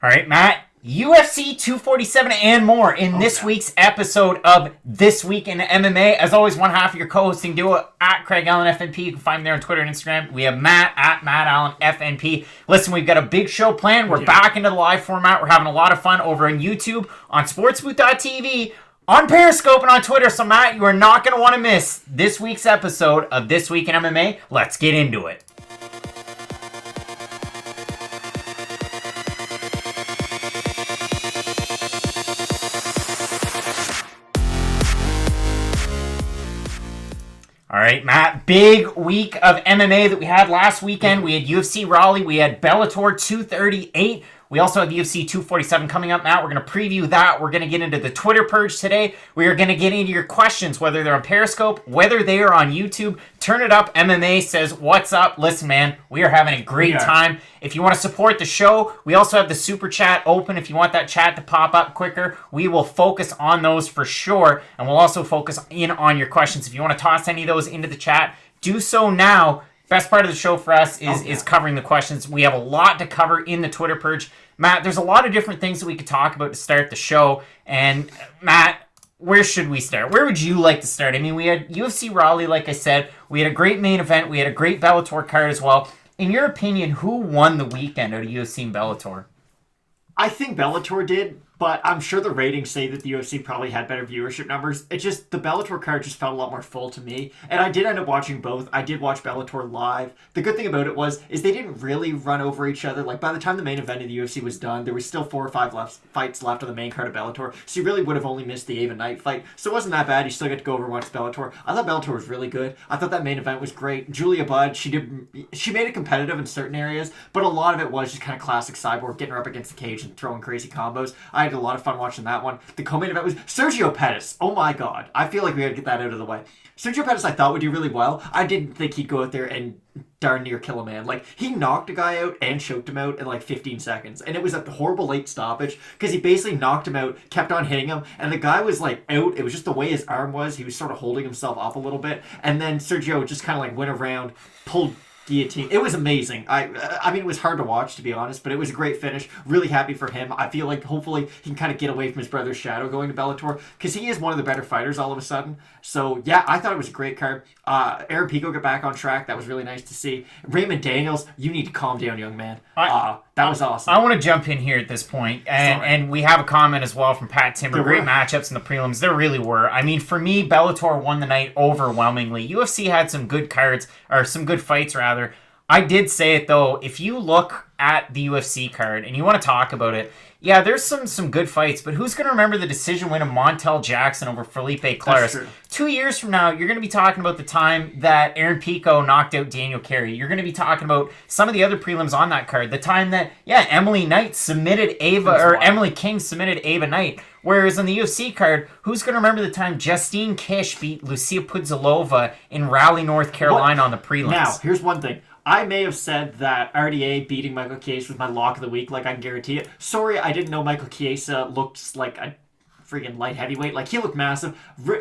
All right, Matt. UFC 247 and more in this week's episode of This Week in MMA. As always, one half of your co-hosting duo at Craig Allen FNP. You can find me there on Twitter and Instagram. We have Matt at Matt Allen FNP. Listen, we've got a big show planned. We're back into the live format. We're having a lot of fun over on YouTube, on sportsbooth.tv, on Periscope, and on Twitter. So, Matt, you are not going to want to miss this week's episode of This Week in MMA. Let's get into it. All right, Matt, big week of MMA that we had last weekend. We had UFC Raleigh. We had Bellator 238. We also have UFC 247 coming up, Matt. We're going to preview that. We're going to get into the Twitter purge today. We are going to get into your questions, whether they're on Periscope, whether they are on YouTube. Turn it up. MMA says, what's up? Listen, man, we are having a great time. If you want to support the show, we also have the super chat open. If you want that chat to pop up quicker, we will focus on those for sure. And we'll also focus in on your questions. If you want to toss any of those into the chat, do so now. Best part of the show for us is covering the questions. We have a lot to cover in the Twitter purge. Matt, there's a lot of different things that we could talk about to start the show. And Matt, where should we start? Where would you like to start? I mean, we had UFC Raleigh, like I said. We had a great main event. We had a great Bellator card as well. In your opinion, who won the weekend out of UFC and Bellator? I think Bellator did, but I'm sure the ratings say that the UFC probably had better viewership numbers. It just, the Bellator card just felt a lot more full to me. And I did end up watching both. I did watch Bellator live. The good thing about it is they didn't really run over each other. Like, by the time the main event of the UFC was done, there was still 4 or 5 fights left on the main card of Bellator. So you really would have only missed the Ava Knight fight. So it wasn't that bad. You still get to go over and watch Bellator. I thought Bellator was really good. I thought that main event was great. Julia Budd, she made it competitive in certain areas, but a lot of it was just kind of classic Cyborg, getting her up against the cage and throwing crazy combos. I had a lot of fun watching that one. The co-main event was Sergio Pettis. Oh my god. I feel like we had to get that out of the way. Sergio Pettis I thought would do really well. I didn't think he'd go out there and darn near kill a man. Like, he knocked a guy out and choked him out in like 15 seconds. And it was a horrible late stoppage because he basically knocked him out, kept on hitting him, and the guy was like out. It was just the way his arm was. He was sort of holding himself up a little bit. And then Sergio just kind of like went around, pulled guillotine. It was amazing. I mean, it was hard to watch, to be honest, but it was a great finish. Really happy for him. I feel like hopefully he can kind of get away from his brother's shadow going to Bellator, because he is one of the better fighters all of a sudden. So yeah, I thought it was a great card. Aaron Pico got back on track. That was really nice to see. Raymond Daniels, you need to calm down, young man. That was awesome. I want to jump in here at this point, and we have a comment as well from Pat Timber. Great matchups in the prelims. There really were. I mean, for me, Bellator won the night overwhelmingly. UFC had some good cards, or some good fights, rather. I did say it, though. If you look at the UFC card and you want to talk about it, yeah, there's some good fights, but who's going to remember the decision win of Montel Jackson over Felipe Claris? 2 years from now, you're going to be talking about the time that Aaron Pico knocked out Daniel Carey. You're going to be talking about some of the other prelims on that card. The time that, Emily King submitted Ava Knight. Whereas on the UFC card, who's going to remember the time Justine Kish beat Lucia Pudzilova in Raleigh, North Carolina on the prelims? Now, here's one thing. I may have said that RDA beating Michael Chiesa was my lock of the week, like I can guarantee it. Sorry, I didn't know Michael Chiesa looked like a freaking light heavyweight. Like, he looked massive.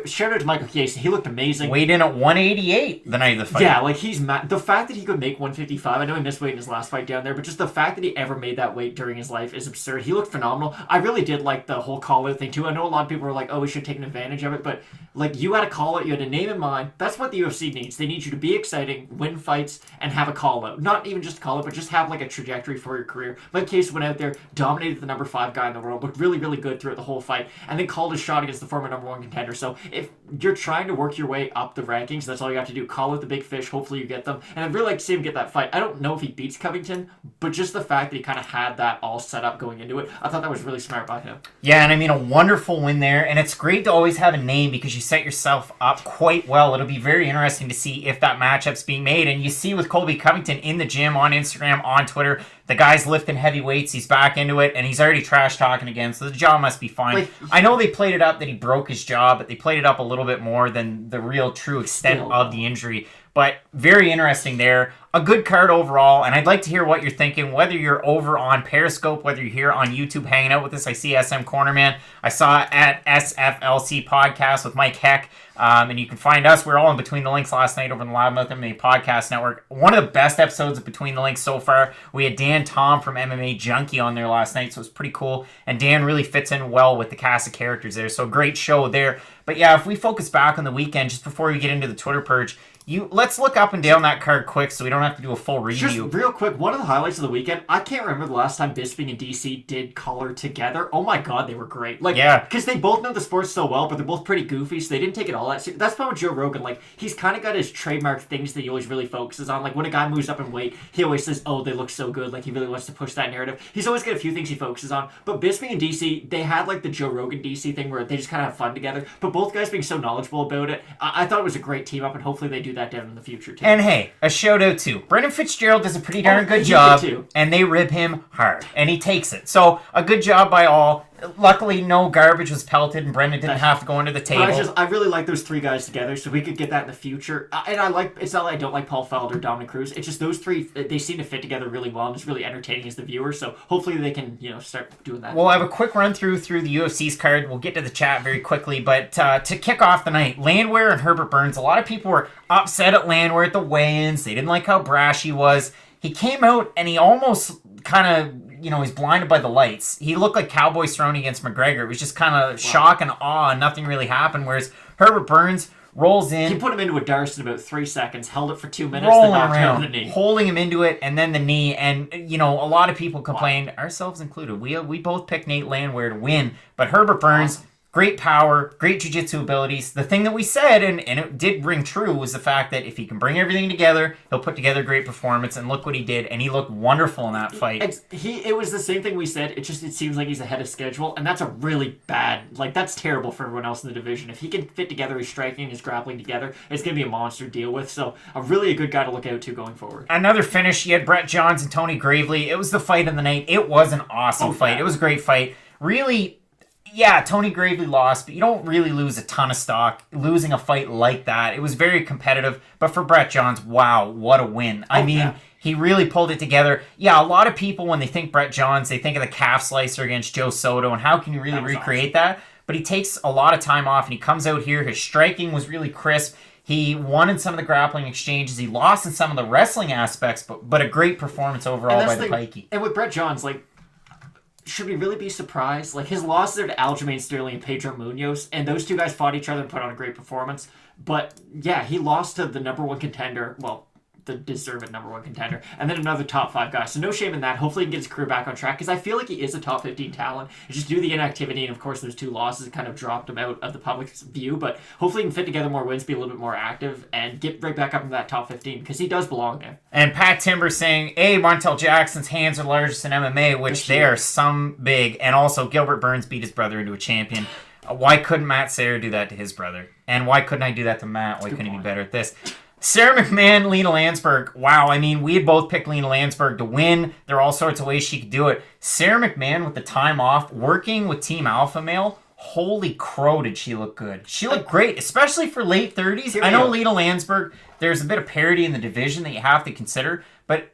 Shout out to Michael Chiesa. He looked amazing. Weighed in at 188 the night of the fight. Yeah, like, he's the fact that he could make 155, I know he missed weight in his last fight down there, but just the fact that he ever made that weight during his life is absurd. He looked phenomenal. I really did like the whole call-out thing, too. I know a lot of people were like, oh, we should take an advantage of it, but, like, you had a call-out, you had a name in mind. That's what the UFC needs. They need you to be exciting, win fights, and have a call-out. Not even just a call-out, but just have, like, a trajectory for your career. Mike Chiesa went out there, dominated the number 5 guy in the world, looked really, really good throughout the whole fight, and then called his shot against the former number 1 contender. So if you're trying to work your way up the rankings, that's all you have to do. Call out the big fish. Hopefully you get them. And I'd really like to see him get that fight. I don't know if he beats Covington, but just the fact that he kind of had that all set up going into it, I thought that was really smart by him. Yeah, and I mean, a wonderful win there. And it's great to always have a name because you set yourself up quite well. It'll be very interesting to see if that matchup's being made. And you see with Colby Covington in the gym, on Instagram, on Twitter, the guy's lifting heavy weights. He's back into it, and he's already trash talking again, so the jaw must be fine. I know they played it up that he broke his jaw, but they played it up a little bit more than the real true extent of the injury. But very interesting there. A good card overall, and I'd like to hear what you're thinking, whether you're over on Periscope, whether you're here on YouTube hanging out with us. I see SM Cornerman. I saw at SFLC Podcast with Mike Heck. And you can find us. We're all in Between the Links last night over in the Loudmouth MMA Podcast Network. One of the best episodes of Between the Links so far. We had Dan Tom from MMA Junkie on there last night, so it was pretty cool. And Dan really fits in well with the cast of characters there. So great show there. But yeah, if we focus back on the weekend, just before we get into the Twitter purge, let's look up and down that card quick so we don't have to do a full review. Just real quick, one of the highlights of the weekend, I can't remember the last time Bisping and DC did color together. Oh my god, they were great. Like, yeah. Because they both know the sport so well, but they're both pretty goofy, so they didn't take it all that serious. That's probably Joe Rogan. Like, he's kind of got his trademark things that he always really focuses on. Like, when a guy moves up in weight, he always says, oh, they look so good. Like, he really wants to push that narrative. He's always got a few things he focuses on. But Bisping and DC, they had, like, the Joe Rogan DC thing where they just kind of have fun together. But both guys being so knowledgeable about it, I thought it was a great team up, and hopefully they do that down in the future. And hey, a shout out to Brendan Fitzgerald does a pretty darn good job, and they rib him hard, and he takes it. So a good job by all. Luckily, no garbage was pelted, and Brendan didn't have to go into the table. I really like those three guys together, so we could get that in the future. And it's not like I don't like Paul Feld or Dominic Cruz. It's just those three, they seem to fit together really well, and it's really entertaining as the viewer. So hopefully they can, start doing that. We'll have a quick run through the UFC's card. We'll get to the chat very quickly, but to kick off the night, Landwehr and Herbert Burns. A lot of people were upset at Landwehr at the weigh-ins. They didn't like how brash he was. He came out and he almost kind of, he's blinded by the lights. He looked like Cowboy Cerrone against McGregor. It was just kind of shock and awe, and nothing really happened. Whereas Herbert Burns rolls in. He put him into a Darce in about 3 seconds, held it for 2 minutes, rolling then knocked around, out the knee. holding him into it, and then the knee. And, a lot of people complained, ourselves included. We both picked Nate Landwehr to win, but Herbert Burns, great power, great jiu-jitsu abilities. The thing that we said, and it did ring true, was the fact that if he can bring everything together, he'll put together a great performance, and look what he did, and he looked wonderful in that fight. It was the same thing we said, it seems like he's ahead of schedule, and that's a really bad, that's terrible for everyone else in the division. If he can fit together his striking and his grappling together, it's going to be a monster to deal with, so really a good guy to look out to going forward. Another finish, you had Brett Johns and Tony Gravely. It was the fight of the night. It was an awesome fight. It was a great fight. Really... Yeah, Tony Gravely lost, but you don't really lose a ton of stock losing a fight like that. It was very competitive, but for Brett Johns, wow, what a win. He really pulled it together. Yeah, a lot of people, when they think Brett Johns, they think of the calf slicer against Joe Soto, and how can you really recreate that? But he takes a lot of time off, and he comes out here. His striking was really crisp. He won in some of the grappling exchanges. He lost in some of the wrestling aspects, but a great performance overall by the Pikey. And with Brett Johns, should we really be surprised? His losses are to Aljamain Sterling and Pedro Munoz, and those two guys fought each other and put on a great performance. But, yeah, he lost to the number one contender, the deserved number one contender, and then another top 5 guy. So no shame in that. Hopefully he can get his career back on track, because I feel like he is a top 15 talent. It's just due to the inactivity, and of course those 2 losses kind of dropped him out of the public's view, but hopefully he can fit together more wins, be a little bit more active, and get right back up into that top 15, because he does belong there. And Pat Timber saying, Montel Jackson's hands are largest in MMA, which they are some big, and also Gilbert Burns beat his brother into a champion. Why couldn't Matt Serra do that to his brother? And why couldn't I do that to Matt? Why couldn't he be better at this? Sarah McMahon, Lena Landsberg. Wow, we had both picked Lena Landsberg to win. There are all sorts of ways she could do it. Sarah McMahon with the time off, working with Team Alpha Male. Holy crow, did she look good. She looked great, especially for late 30s. I know Lena Landsberg, there's a bit of parity in the division that you have to consider, but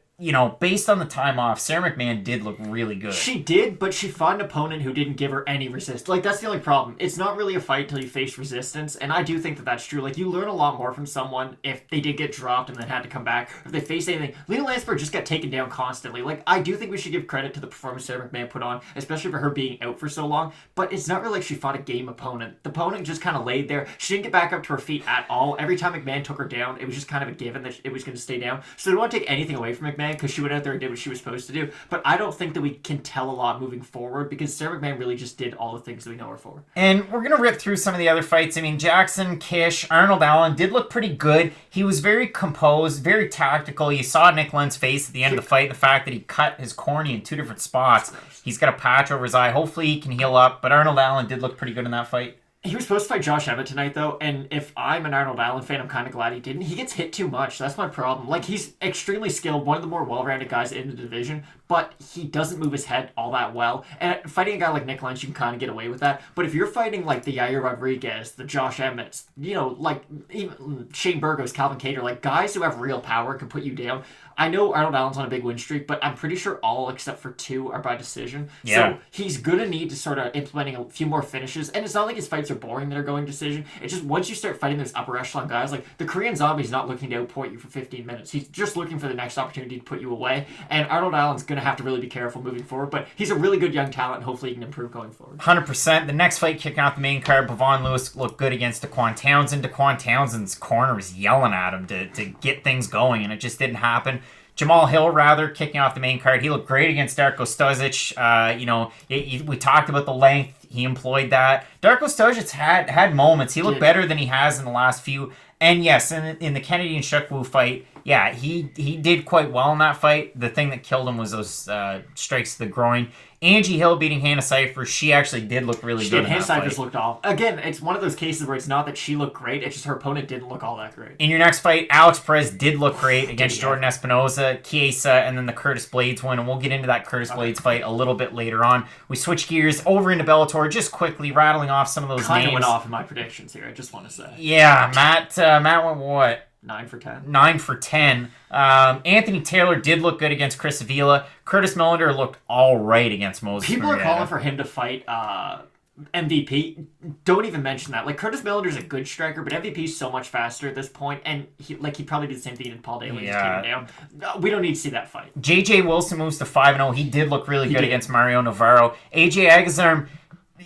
based on the time off, Sarah McMahon did look really good. She did, but she fought an opponent who didn't give her any resistance. That's the only problem. It's not really a fight till you face resistance, and I do think that that's true. You learn a lot more from someone if they did get dropped and then had to come back, or if they faced anything. Lena Landsberg just got taken down constantly. I do think we should give credit to the performance Sarah McMahon put on, especially for her being out for so long, but it's not really like she fought a game opponent. The opponent just kind of laid there. She didn't get back up to her feet at all. Every time McMahon took her down, it was just kind of a given that it was going to stay down. So they don't want to take anything away from McMahon, because she went out there and did what she was supposed to do. But I don't think that we can tell a lot moving forward, because Sarah McMahon really just did all the things that we know her for. And we're going to rip through some of the other fights. Jackson, Kish, Arnold Allen did look pretty good. He was very composed, very tactical. You saw Nick Lund's face at the end of the fight, the fact that he cut his cornea in 2 different spots. He's got a patch over his eye. Hopefully he can heal up, but Arnold Allen did look pretty good in that fight. He was supposed to fight Josh Emmett tonight, though, and if I'm an Arnold Allen fan, I'm kind of glad he didn't. He gets hit too much. That's my problem. Like, he's extremely skilled, one of the more well-rounded guys in the division, but he doesn't move his head all that well. And fighting a guy like Nick Lynch, you can kind of get away with that. But if you're fighting, like, the Yair Rodriguez, the Josh Emmets, you know, like, even Shane Burgos, Calvin Kattar, like, guys who have real power can put you down. I know Arnold Allen's on a big win streak, but I'm pretty sure all except for 2 are by decision. Yeah. So he's going to need to sort of implementing a few more finishes. And it's not like his fights are boring that are going decision. It's just once you start fighting those upper echelon guys, like the Korean Zombie's not looking to outpoint you for 15 minutes. He's just looking for the next opportunity to put you away. And Arnold Allen's going to have to really be careful moving forward. But he's a really good young talent, and hopefully he can improve going forward. 100%. The next fight kicking off the main card, Bavon Lewis looked good against Daquan Townsend. Daquan Townsend's corner was yelling at him to get things going, and it just didn't happen. Jamal Hill, rather, kicking off the main card. He looked great against Darko Stozic. We talked about the length. He employed that. Darko Stozic had moments. He looked better than he has in the last few. And yes, in the Kennedy and Shukwu fight, yeah, he did quite well in that fight. The thing that killed him was those strikes to the groin. Angie Hill beating Hannah Cipher. She actually did look really good in Hannah that fight. Cipher's looked off. Again, it's one of those cases where it's not that she looked great, it's just her opponent didn't look all that great. In your next fight, Alex Perez did look great against Jordan Espinoza, Chiesa, and then the Curtis Blades win. And we'll get into that Curtis Blades fight a little bit later on. We switch gears over into Bellator, just quickly rattling off some of those Kind names. of went off in my predictions here, I just want to say. Yeah, Matt went what? 9 for 10. 9 for 10. Anthony Taylor did look good against Chris Avila. Curtis Millender looked all right against Moses People Marietta. are calling for him to fight MVP. Don't even mention that. Like, Curtis Millender's a good striker, but MVP's so much faster at this point, and he'd probably do the same thing in Paul Daly. Just came down. We don't need to see that fight. JJ Wilson moves to 5-0. He did look really good against Mario Navarro. AJ Agazarm,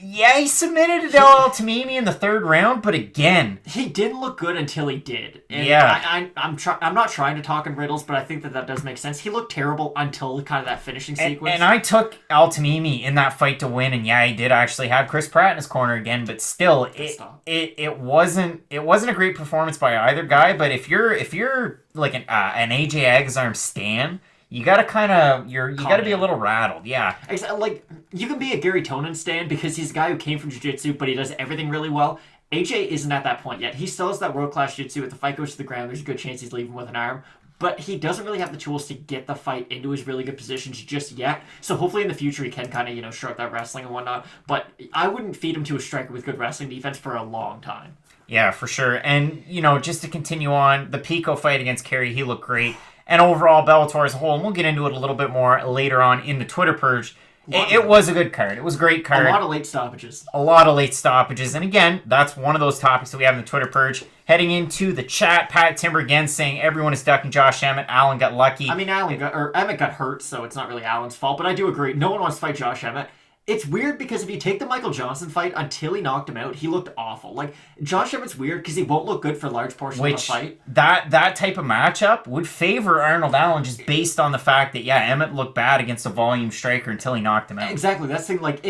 yeah, he submitted Adel Tamimi in the 3rd round, but again, he didn't look good until he did. And yeah, I'm not trying to talk in riddles, but I think that does make sense. He looked terrible until kind of that finishing sequence. And I took Al Tamimi in that fight to win, and yeah, he did actually have Chris Pratt in his corner again, but still, it wasn't a great performance by either guy. But if you're like an AJ Agazarm stan, you gotta be a little rattled, yeah. Like, you can be a Gary Tonin stan because he's a guy who came from jiu-jitsu, but he does everything really well. AJ isn't at that point yet. He still has that world-class jiu-jitsu. If the fight goes to the ground, there's a good chance he's leaving with an arm. But he doesn't really have the tools to get the fight into his really good positions just yet. So hopefully in the future he can kind of, show up that wrestling and whatnot. But I wouldn't feed him to a striker with good wrestling defense for a long time. Yeah, for sure. And, just to continue on, the Pico fight against Kerry, he looked great. And overall, Bellator as a whole, and we'll get into it a little bit more later on in the Twitter Purge. It was a good card. It was a great card. A lot of late stoppages. And again, that's one of those topics that we have in the Twitter Purge. Heading into the chat, Pat Timber again saying everyone is ducking Josh Emmett. Allen got lucky. I mean, Emmett got hurt, so it's not really Allen's fault. But I do agree. No one wants to fight Josh Emmett. It's weird because if you take the Michael Johnson fight, until he knocked him out, he looked awful. Like, Josh Emmett's weird because he won't look good for large portions of the fight. That type of matchup would favor Arnold Allen just based on the fact that, Emmett looked bad against a volume striker until he knocked him out. Exactly. That's the thing. Like,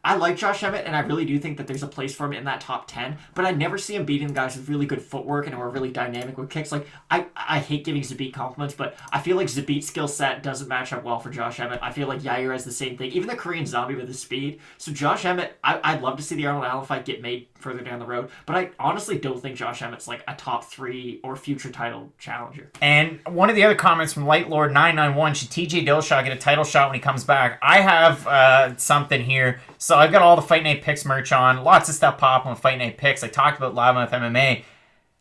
I like Josh Emmett, and I really do think that there's a place for him in that top 10, but I never see him beating guys with really good footwork and who are really dynamic with kicks. Like, I hate giving Zabit compliments, but I feel like Zabit's skill set doesn't match up well for Josh Emmett. I feel like Yair has the same thing. Even the Korean Zombie with his speed. So Josh Emmett, I'd love to see the Arnold Allen fight get made further down the road, but I honestly don't think Josh Emmett's like a top 3 or future title challenger. And one of the other comments from Lightlord991, should TJ Dillashaw get a title shot when he comes back? I have something here. So I've got all the Fight Night Picks merch on. Lots of stuff popping with Fight Night Picks. I talked about Live with MMA.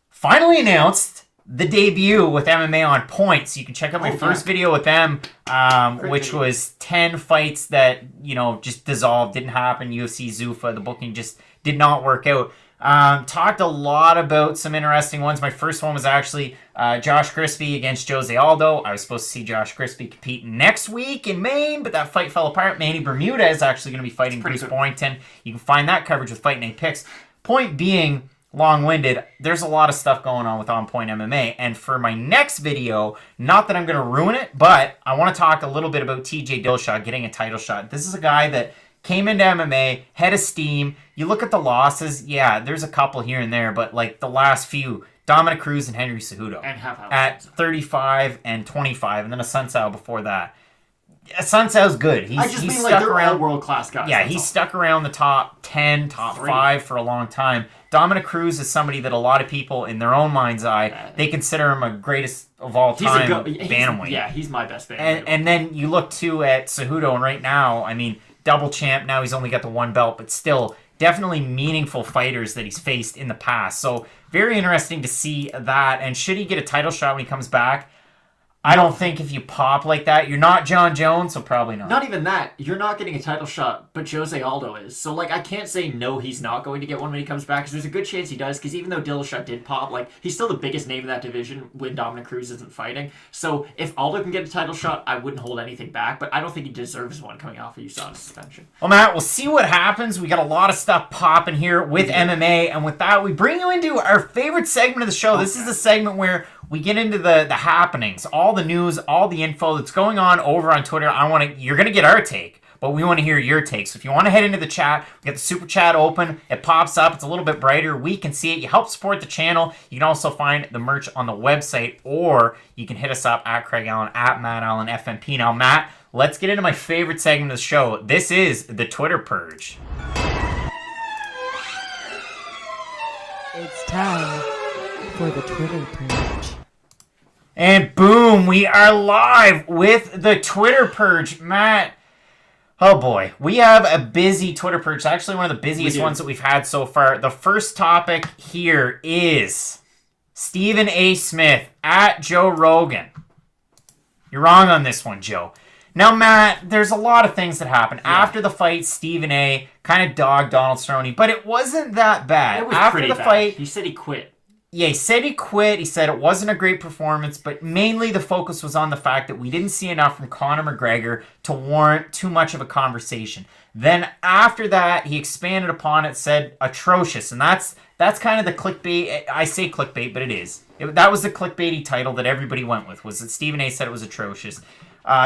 Finally announced the debut with MMA on Point. So you can check out my first video with them, which was 10 fights that, just dissolved, didn't happen. UFC Zuffa, the booking just did not work out. Talked a lot about some interesting ones. My first one was actually Josh Crispy against Jose Aldo. I was supposed to see Josh Crispy compete next week in Maine, but that fight fell apart. Manny Bermuda is actually going to be fighting Bruce Boynton. You can find that coverage with Fight Night Picks. Point being, long-winded, there's a lot of stuff going on with On Point MMA, and for my next video, not that I'm going to ruin it, but I want to talk a little bit about TJ Dillashaw getting a title shot. This is a guy that came into MMA, head of steam. You look at the losses, there's a couple here and there, but like the last few, Dominic Cruz and Henry Cejudo at 35 and 25, and then a Sunsao before that. Sunsao's good. He's they're all world-class guys. Yeah, he's stuck around the top 10 10, top 5 for a long time. Dominic Cruz is somebody that a lot of people, in their own mind's eye, they consider him a greatest of all time bantamweight. Yeah, he's my best bantamweight. And then you look, too, at Cejudo, and right now, I mean, double champ, now he's only got the one belt, but still definitely meaningful fighters that he's faced in the past. So very interesting to see that. And should he get a title shot when he comes back? I don't think if you pop like that, you're not John Jones, so probably not. Not even that. You're not getting a title shot, but Jose Aldo is. So, like, I can't say no, he's not going to get one when he comes back, because there's a good chance he does, because even though Dillashaw did pop, like, he's still the biggest name in that division when Dominic Cruz isn't fighting. So, if Aldo can get a title shot, I wouldn't hold anything back, but I don't think he deserves one coming off a USADA suspension. Well, Matt, we'll see what happens. We got a lot of stuff popping here with MMA, and with that, we bring you into our favorite segment of the show. This is the segment where we get into the happenings, all the news, all the info that's going on over on Twitter. You're going to get our take, but we want to hear your take. So if you want to head into the chat, we got the super chat open. It pops up. It's a little bit brighter. We can see it. You help support the channel. You can also find the merch on the website, or you can hit us up at Craig Allen, at Matt Allen FMP. Now, Matt, let's get into my favorite segment of the show. This is the Twitter Purge. It's time for the Twitter Purge. And boom, we are live with the Twitter Purge. Matt, oh boy, we have a busy Twitter Purge. It's actually one of the busiest ones that we've had so far. The first topic here is Stephen A. Smith at Joe Rogan. You're wrong on this one, Joe. Now, Matt, there's a lot of things that happened. Yeah. After the fight, Stephen A. kind of dogged Donald Cerrone, but it wasn't that bad. It was after pretty the bad. Fight, he said he quit. Yeah, he said he quit. He said it wasn't a great performance, but mainly the focus was on the fact that we didn't see enough from Conor McGregor to warrant too much of a conversation. Then after that, he expanded upon it, said atrocious, and that's kind of the clickbait. I say clickbait, but it is. That was the clickbaity title that everybody went with, was that Stephen A. said it was atrocious.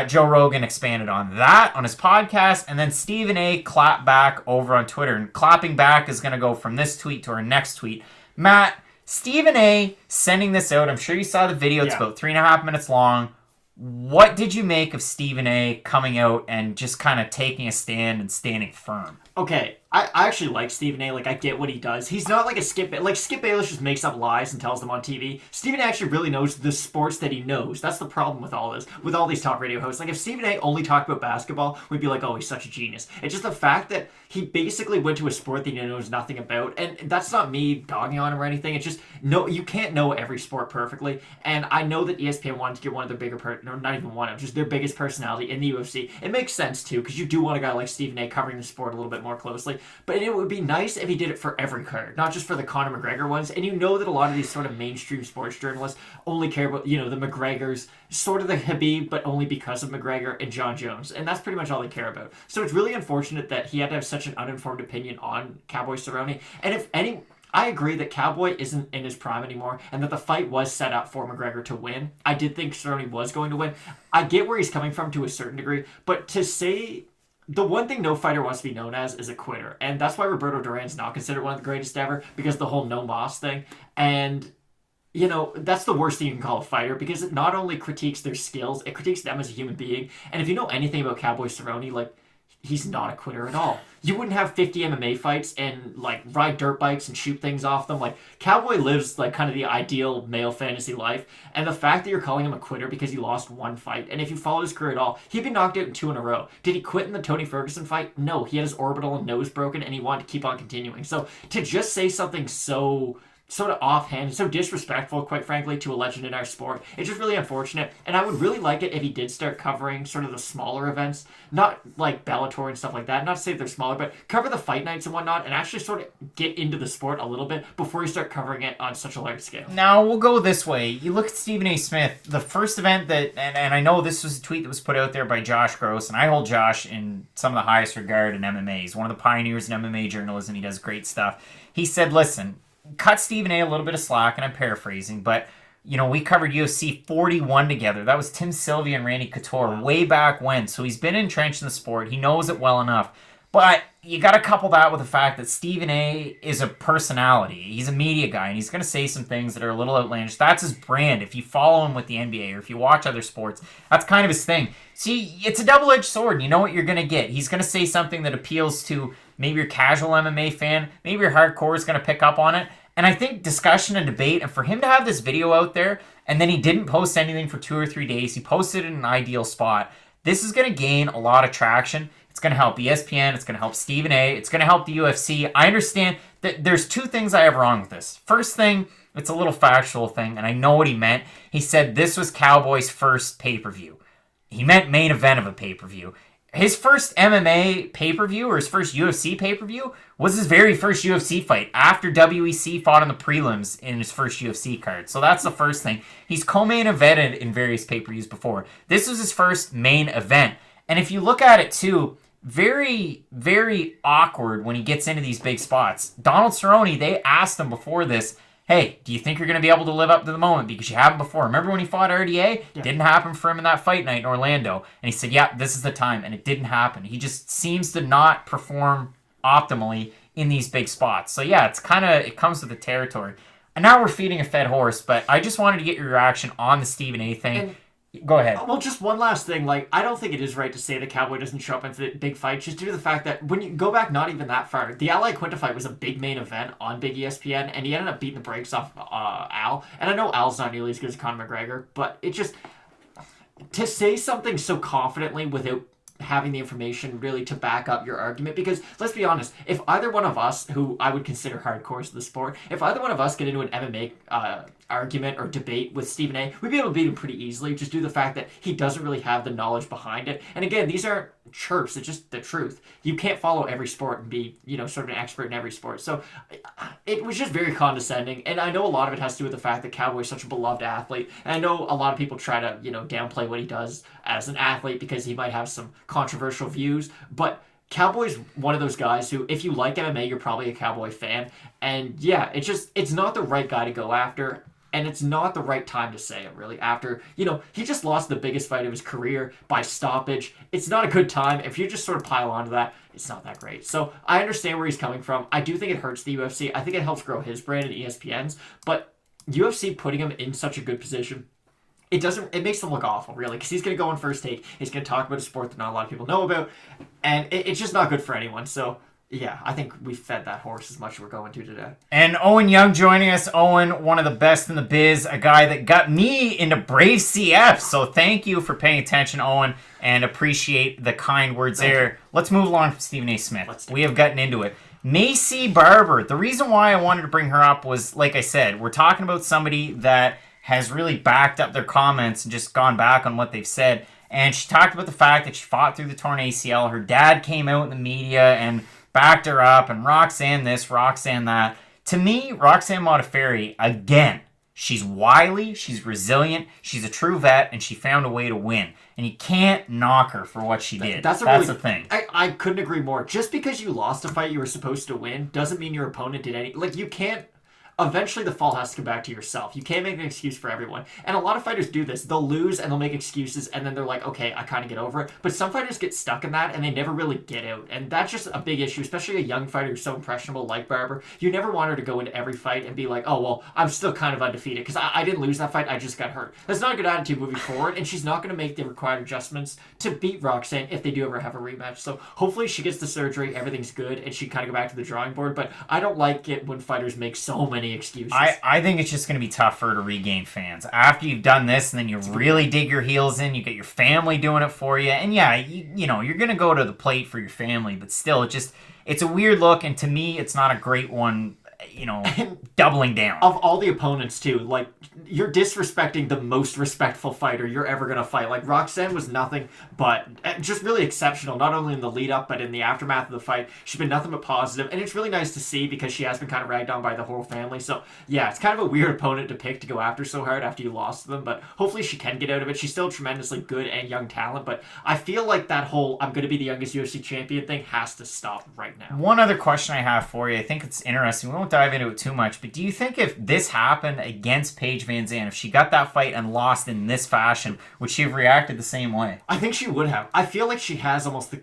Joe Rogan expanded on that on his podcast, and then Stephen A. clapped back over on Twitter. And clapping back is going to go from this tweet to our next tweet. Matt, Stephen A. sending this out. I'm sure you saw the video. It's about 3.5 minutes long. What did you make of Stephen A. coming out and just kind of taking a stand and standing firm? Okay, I actually like Stephen A. Like, I get what he does. He's not like a Skip... Like, Skip Bayless just makes up lies and tells them on TV. Stephen A. actually really knows the sports that he knows. That's the problem with all this. With all these talk radio hosts. Like, if Stephen A. only talked about basketball, we'd be like, oh, he's such a genius. It's just the fact that he basically went to a sport that he knows nothing about. And that's not me dogging on him or anything. It's just, no, you can't know every sport perfectly. And I know that ESPN wanted to get one of their bigger... No, not even one of them. Just their biggest personality in the UFC. It makes sense, too, because you do want a guy like Stephen A. covering the sport a little bit more closely. But it would be nice if he did it for every card, not just for the Conor McGregor ones. And you know that a lot of these sort of mainstream sports journalists only care about, the McGregors, sort of the Khabib, but only because of McGregor and John Jones. And that's pretty much all they care about. So it's really unfortunate that he had to have such an uninformed opinion on Cowboy Cerrone. And I agree that Cowboy isn't in his prime anymore, and that the fight was set up for McGregor to win. I did think Cerrone was going to win. I get where he's coming from to a certain degree, but to say... The one thing no fighter wants to be known as is a quitter. And that's why Roberto Duran's not considered one of the greatest ever, because the whole no moss thing. And, that's the worst thing you can call a fighter, because it not only critiques their skills, it critiques them as a human being. And if you know anything about Cowboy Cerrone, like, he's not a quitter at all. You wouldn't have 50 MMA fights and, like, ride dirt bikes and shoot things off them. Like, Cowboy lives, like, kind of the ideal male fantasy life. And the fact that you're calling him a quitter because he lost one fight, and if you follow his career at all, he'd been knocked out in 2 in a row. Did he quit in the Tony Ferguson fight? No, he had his orbital and nose broken, and he wanted to keep on continuing. So, to just say something so... sort of offhand, so disrespectful, quite frankly, to a legend in our sport. It's just really unfortunate, and I would really like it if he did start covering sort of the smaller events, not like Bellator and stuff like that, not to say they're smaller, but cover the fight nights and whatnot, and actually sort of get into the sport a little bit before you start covering it on such a large scale. Now, we'll go this way. You look at Stephen A. Smith, the first event that, and I know this was a tweet that was put out there by Josh Gross, and I hold Josh in some of the highest regard in MMA. He's one of the pioneers in MMA journalism. He does great stuff. He said, listen, cut Stephen A. a little bit of slack, and I'm paraphrasing, but, we covered UFC 41 together. That was Tim Sylvia and Randy Couture way back when, so he's been entrenched in the sport. He knows it well enough. But you got to couple that with the fact that Stephen A. is a personality. He's a media guy, and he's going to say some things that are a little outlandish. That's his brand. If you follow him with the NBA or if you watch other sports, that's kind of his thing. See, it's a double-edged sword. You know what you're going to get. He's going to say something that appeals to maybe you're a casual MMA fan, maybe your hardcore is going to pick up on it. And I think discussion and debate, and for him to have this video out there, and then he didn't post anything for 2 or 3 days, he posted it in an ideal spot. This is going to gain a lot of traction. It's going to help ESPN. It's going to help Stephen A. It's going to help the UFC. I understand that there's 2 things I have wrong with this. First thing, it's a little factual thing, and I know what he meant. He said this was Cowboy's first pay-per-view. He meant main event of a pay-per-view. His first MMA pay-per-view or his first UFC pay-per-view was his very first UFC fight after WEC fought on the prelims in his first UFC card. So that's the first thing. He's co-main evented in various pay-per-views before. This was his first main event. And if you look at it too, very, very awkward when he gets into these big spots. Donald Cerrone, they asked him before this, hey, do you think you're going to be able to live up to the moment? Because you haven't before. Remember when he fought RDA? Yeah. Didn't happen for him in that fight night in Orlando. And he said, yeah, this is the time. And it didn't happen. He just seems to not perform optimally in these big spots. So yeah, it comes with the territory. And now we're feeding a fed horse, but I just wanted to get your reaction on the Stephen A thing. Go ahead. Well, just one last thing. I don't think it is right to say the Cowboy doesn't show up in the big fights, just due to the fact that when you go back not even that far, the Al Iaquinta fight was a big main event on Big ESPN, and he ended up beating the brakes off Al. And I know Al's not nearly as good as Conor McGregor, but it just... to say something so confidently without having the information really to back up your argument, because let's be honest, if either one of us, who I would consider hardcores of the sport, if either one of us get into an MMA argument or debate with Stephen A, we'd be able to beat him pretty easily, just due to the fact that he doesn't really have the knowledge behind it. And again, these aren't chirps, it's just the truth. You can't follow every sport and be, sort of an expert in every sport. So it was just very condescending, and I know a lot of it has to do with the fact that Cowboy's such a beloved athlete, and I know a lot of people try to, downplay what he does as an athlete because he might have some controversial views, but Cowboy's one of those guys who, if you like MMA, you're probably a Cowboy fan, and yeah, it's not the right guy to go after. And it's not the right time to say it, really, after, he just lost the biggest fight of his career by stoppage. It's not a good time. If you just sort of pile onto that, it's not that great. So I understand where he's coming from. I do think it hurts the UFC. I think it helps grow his brand and ESPN's. But UFC putting him in such a good position, it makes them look awful, really, because he's going to go on First Take. He's going to talk about a sport that not a lot of people know about. And it's just not good for anyone. So... yeah, I think we fed that horse as much as we're going to today. And Owen Young joining us. Owen, one of the best in the biz, a guy that got me into Brave CF. So thank you for paying attention, Owen, and appreciate the kind words there. Let's move along from Stephen A. Smith. We have gotten into it. Maisie Byrd. The reason why I wanted to bring her up was, like I said, we're talking about somebody that has really backed up their comments and just gone back on what they've said. And she talked about the fact that she fought through the torn ACL. Her dad came out in the media and backed her up, and Roxanne this, Roxanne that. To me, Roxanne Modafferi, again, she's wily, she's resilient, she's a true vet, and she found a way to win. And you can't knock her for what she did. That's the thing. I couldn't agree more. Just because you lost a fight you were supposed to win doesn't mean your opponent did any... you can't... eventually the fall has to come back to yourself. You can't make an excuse for everyone. And a lot of fighters do this. They'll lose and they'll make excuses and then they're like, okay, I kind of get over it. But some fighters get stuck in that and they never really get out. And that's just a big issue, especially a young fighter who's so impressionable like Barber. You never want her to go into every fight and be like, oh, well, I'm still kind of undefeated because I didn't lose that fight. I just got hurt. That's not a good attitude moving forward. And she's not going to make the required adjustments to beat Roxanne if they do ever have a rematch. So hopefully she gets the surgery, everything's good, and she kind of go back to the drawing board. But I don't like it when fighters make so many excuses. I think it's just going to be tough for her to regain fans. After you've done this and then you really dig your heels in, you get your family doing it for you. And yeah, you're going to go to the plate for your family, but still, it's a weird look. And to me, it's not a great one, doubling down. Of all the opponents, too, you're disrespecting the most respectful fighter you're ever going to fight. Roxanne was nothing but just really exceptional, not only in the lead-up, but in the aftermath of the fight. She's been nothing but positive, and it's really nice to see because she has been kind of ragged on by the whole family. So, yeah, it's kind of a weird opponent to pick to go after so hard after you lost to them, but hopefully she can get out of it. She's still tremendously good and young talent, but I feel like that whole I'm going to be the youngest UFC champion thing has to stop right now. One other question I have for you, I think it's interesting. We won't dive into it too much, but do you think if this happened against Paige Vanzant, if she got that fight and lost in this fashion, would she have reacted the same way? I think she would have. I feel like she has almost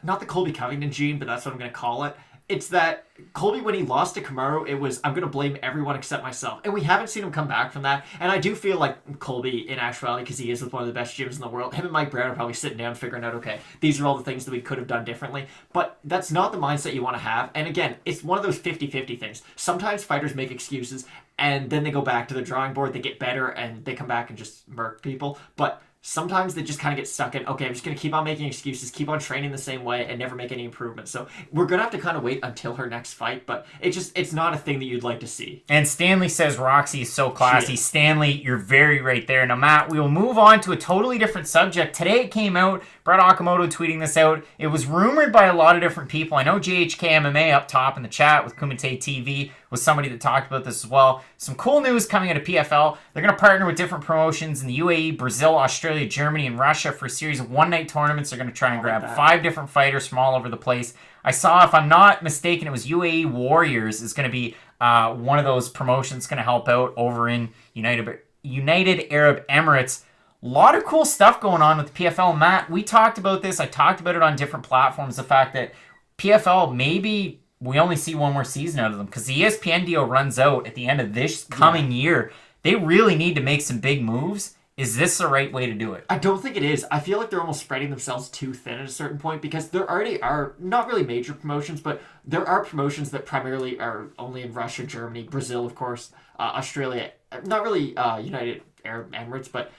not the Colby Covington gene, but that's what I'm going to call it. it's that Colby, when he lost to Kamaru, it was, I'm going to blame everyone except myself. And we haven't seen him come back from that. And I do feel like Colby, in actuality, because he is with one of the best gyms in the world, him and Mike Brown are probably sitting down figuring out, okay, these are all the things that we could have done differently. But that's not the mindset you want to have. And again, it's one of those 50-50 things. Sometimes fighters make excuses, and then they go back to the drawing board, they get better, and they come back and just murk people. But sometimes they just kind of get stuck in, okay, I'm just going to keep on making excuses, keep on training the same way, and never make any improvements. So we're going to have to kind of wait until her next fight, but it's not a thing that you'd like to see. And Stanley says Roxy is so classy. Stanley, you're very right there. Now, Matt, we will move on to a totally different subject. Today it came out, Brett Okamoto tweeting this out. It was rumored by a lot of different people. I know JHK MMA up top in the chat with Kumite TV was somebody that talked about this as well. Some cool news coming out of PFL. They're going to partner with different promotions in the UAE, Brazil, Australia, Germany, and Russia for a series of one-night tournaments. They're going to try and grab 5 different fighters from all over the place. I saw, if I'm not mistaken, it was UAE Warriors is going to be one of those promotions going to help out over in United Arab Emirates. A lot of cool stuff going on with the PFL. Matt, we talked about this. I talked about it on different platforms. The fact that PFL, maybe we only see one more season out of them because the ESPN deal runs out at the end of this coming year. They really need to make some big moves. Is this the right way to do it? I don't think it is. I feel like they're almost spreading themselves too thin at a certain point because there already are not really major promotions, but there are promotions that primarily are only in Russia, Germany, Brazil, of course, Australia, not really United Arab Emirates, but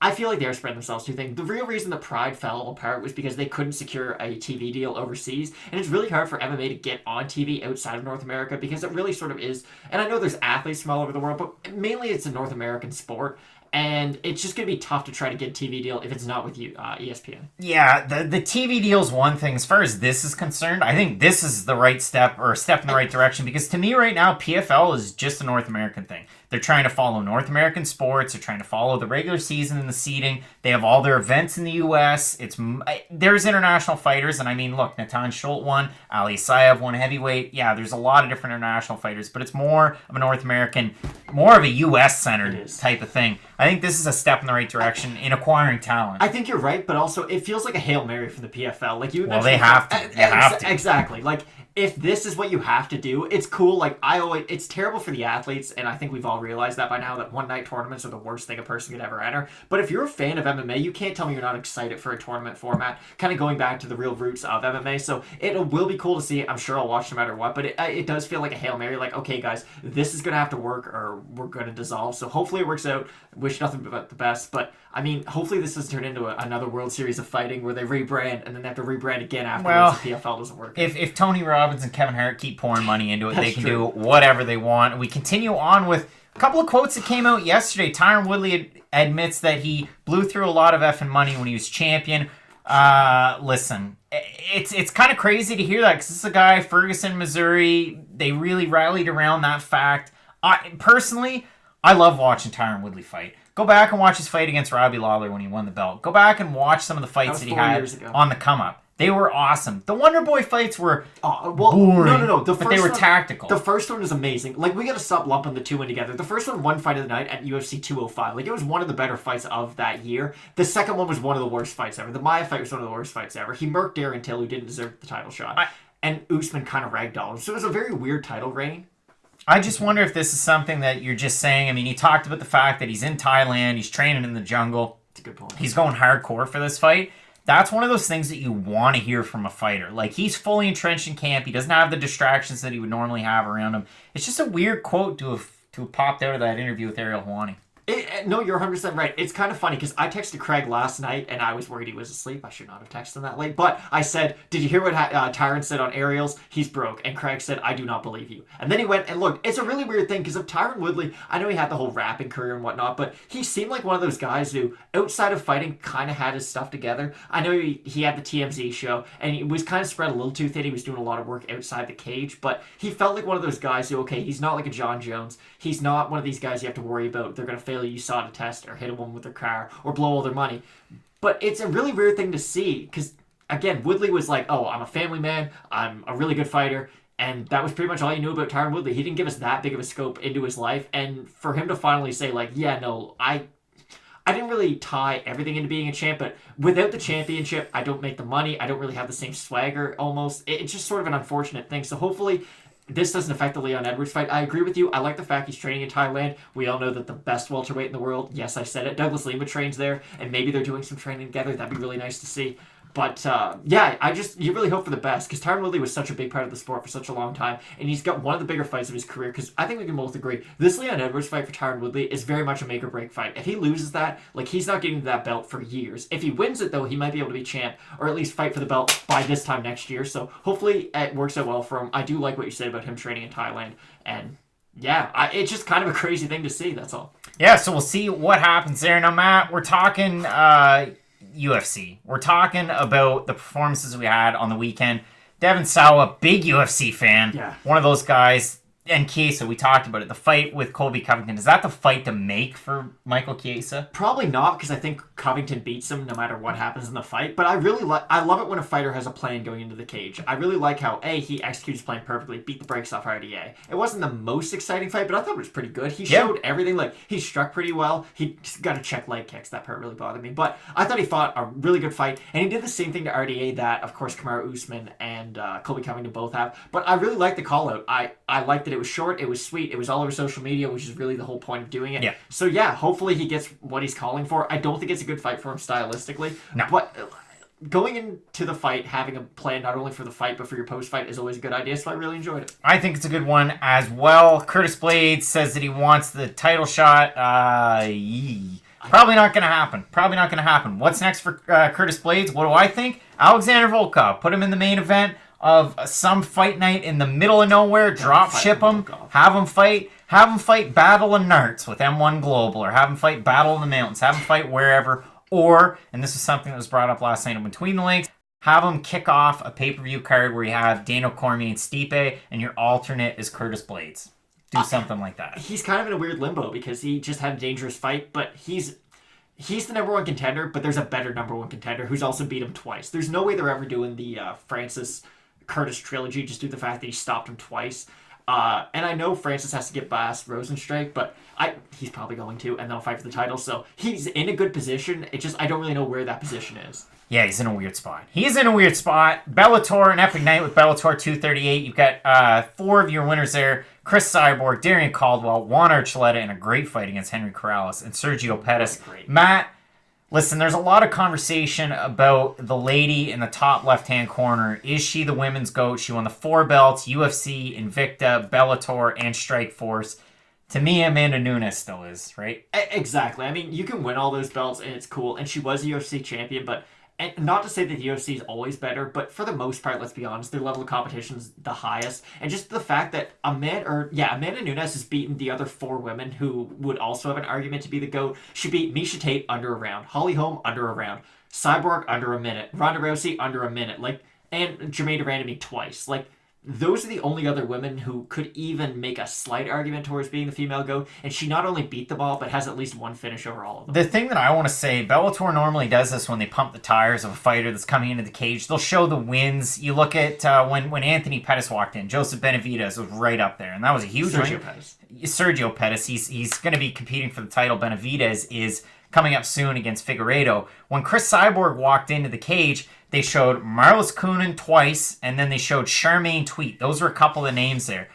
I feel like they're spreading themselves too thin. The real reason that Pride fell apart was because they couldn't secure a TV deal overseas, and it's really hard for MMA to get on TV outside of North America because it really sort of is, and I know there's athletes from all over the world, but mainly it's a North American sport. And it's just going to be tough to try to get a TV deal if it's not with you, ESPN. Yeah, the TV deal is one thing. As far as this is concerned, I think this is the right step or a step in the right direction because to me right now, PFL is just a North American thing. They're trying to follow North American sports. They're trying to follow the regular season and the seeding. They have all their events in the U.S. There's international fighters, and I mean, look, Natan Schultz won, Ali Saev won heavyweight. Yeah, there's a lot of different international fighters, but it's more of a North American, more of a U.S.-centered type of thing. I think this is a step in the right direction in acquiring talent. I think you're right, but also it feels like a Hail Mary from the PFL. Like you, well, they have to. They have to. Exactly. Like if this is what you have to do, it's cool. Like it's terrible for the athletes, and I think we've all realized that by now that one-night tournaments are the worst thing a person could ever enter. But if you're a fan of MMA, you can't tell me you're not excited for a tournament format. Kind of going back to the real roots of MMA, so it will be cool to see. I'm sure I'll watch no matter what, but it does feel like a Hail Mary. Like, okay, guys, this is gonna have to work, or we're gonna dissolve. So hopefully it works out. Wish nothing but the best, but I mean, hopefully this has turned into another World Series of Fighting where they rebrand and then they have to rebrand again afterwards if PFL doesn't work. If Tony Robbins and Kevin Hart keep pouring money into it, they can do whatever they want. We continue on with a couple of quotes that came out yesterday. Tyron Woodley admits that he blew through a lot of effing money when he was champion. Listen, it's kind of crazy to hear that because this is a guy, Ferguson, Missouri. They really rallied around that fact. Personally, I love watching Tyron Woodley fight. Go back and watch his fight against Robbie Lawler when he won the belt. Go back and watch some of the fights that he had on the come-up. They were awesome. The Wonder Boy fights were boring, no. But they were tactical. The first one was amazing. Like, we got to stop lumping the two in together. The first one fight of the night at UFC 205. Like, it was one of the better fights of that year. The second one was one of the worst fights ever. The Maia fight was one of the worst fights ever. He murked Darren Till, who didn't deserve the title shot. And Usman kind of ragdolled him. So it was a very weird title reign. I just wonder if this is something that you're just saying. I mean, he talked about the fact that he's in Thailand, he's training in the jungle. That's a good point. He's going hardcore for this fight. That's one of those things that you want to hear from a fighter. Like, he's fully entrenched in camp. He doesn't have the distractions that he would normally have around him. It's just a weird quote to have popped out of that interview with Ariel Helwani. No, you're 100% right. It's kind of funny because I texted Craig last night and I was worried he was asleep. I should not have texted him that late. But I said, did you hear what Tyron said on Ariel's? He's broke. And Craig said, I do not believe you. And then he went and looked. It's a really weird thing because of Tyron Woodley. I know he had the whole rapping career and whatnot, but he seemed like one of those guys who, outside of fighting, kind of had his stuff together. I know he had the TMZ show and he was kind of spread a little too thin. He was doing a lot of work outside the cage, but he felt like one of those guys who, okay, he's not like a John Jones. He's not one of these guys you have to worry about. They're going to fail you saw to test or hit a woman with their car or blow all their money. But it's a really weird thing to see because, again, Woodley was like, oh, I'm a family man, I'm a really good fighter, and that was pretty much all you knew about Tyron Woodley. He didn't give us that big of a scope into his life, and for him to finally say, like, yeah, no, I I didn't really tie everything into being a champ, but without the championship, I don't make the money. I don't really have the same swagger almost. It's just sort of an unfortunate thing. So hopefully this doesn't affect the Leon Edwards fight. I agree with you. I like the fact he's training in Thailand. We all know that the best welterweight in the world, yes, I said it, Douglas Lima trains there, and maybe they're doing some training together. That'd be really nice to see. But, you really hope for the best, because Tyron Woodley was such a big part of the sport for such a long time, and he's got one of the bigger fights of his career, because I think we can both agree, this Leon Edwards fight for Tyron Woodley is very much a make-or-break fight. If he loses that, he's not getting to that belt for years. If he wins it, though, he might be able to be champ, or at least fight for the belt by this time next year, so hopefully it works out well for him. I do like what you said about him training in Thailand, and it's just kind of a crazy thing to see, that's all. Yeah, so we'll see what happens there. Now, Matt, we're talking UFC. We're talking about the performances we had on the weekend. Devin Sawa, big UFC fan. Yeah. One of those guys. And Chiesa, we talked about it. The fight with Colby Covington. Is that the fight to make for Michael Chiesa? Probably not, because I think Covington beats him no matter what happens in the fight. But I love it when a fighter has a plan going into the cage. I really like how, he executes his plan perfectly, beat the brakes off RDA. It wasn't the most exciting fight, but I thought it was pretty good. He showed everything. He struck pretty well. He just got to check leg kicks. That part really bothered me. But I thought he fought a really good fight. And he did the same thing to RDA that, of course, Kamaru Usman and Colby Covington both have. But I really liked the call-out. I liked that it was short, it was sweet, it was all over social media, which is really the whole point of doing it. Yeah. So hopefully he gets what he's calling for. I don't think it's a good fight for him stylistically. No. But going into the fight, having a plan not only for the fight but for your post-fight is always a good idea, so I really enjoyed it. I think it's a good one as well. Curtis Blades says that he wants the title shot. Probably not going to happen. What's next for Curtis Blades? What do I think? Alexander Volkov. Put him in the main event of some fight night in the middle of nowhere, drop ship him, have him fight Battle of Narts with M1 Global, or have him fight Battle of the Mountains, have him fight wherever, or, and this is something that was brought up last night in Between the Legs, have him kick off a pay-per-view card where you have Daniel Cormier and Stipe, and your alternate is Curtis Blades. Do something like that. He's kind of in a weird limbo because he just had a dangerous fight, but he's the number one contender, but there's a better number one contender who's also beat him twice. There's no way they're ever doing the Francis Curtis trilogy just due to the fact that he stopped him twice. And I know Francis has to get past Rosenstrike, but he's probably going to, and they'll fight for the title. So he's in a good position. I don't really know where that position is. Yeah, he's in a weird spot. Bellator, an epic night with Bellator 238. You've got 4 of your winners there. Chris Cyborg, Darian Caldwell, Juan Archuleta in a great fight against Henry Corrales, and Sergio Pettis. Matt, listen, there's a lot of conversation about the lady in the top left-hand corner. Is she the women's GOAT? She won the 4 belts, UFC, Invicta, Bellator, and Strikeforce. To me, Amanda Nunes still is, right? Exactly. I mean, you can win all those belts, and it's cool. And she was a UFC champion, but and not to say that the UFC is always better, but for the most part, let's be honest, their level of competition is the highest. And just the fact that Amanda Nunes has beaten the other 4 women who would also have an argument to be the GOAT. She beat Miesha Tate under a round, Holly Holm under a round, Cyborg under a minute, Ronda Rousey under a minute, and Jermaine Durandamy twice. Those are the only other women who could even make a slight argument towards being the female GOAT, and she not only beat them all, but has at least one finish over all of them. The thing that I want to say, Bellator normally does this when they pump the tires of a fighter that's coming into the cage. They'll show the wins. You look at when Anthony Pettis walked in, Joseph Benavidez was right up there, and that was a huge win. Sergio Pettis. He's going to be competing for the title. Benavidez is coming up soon against Figueiredo. When Chris Cyborg walked into the cage, they showed Marlis Kunin twice, and then they showed Charmaine Tweet. Those were a couple of names there.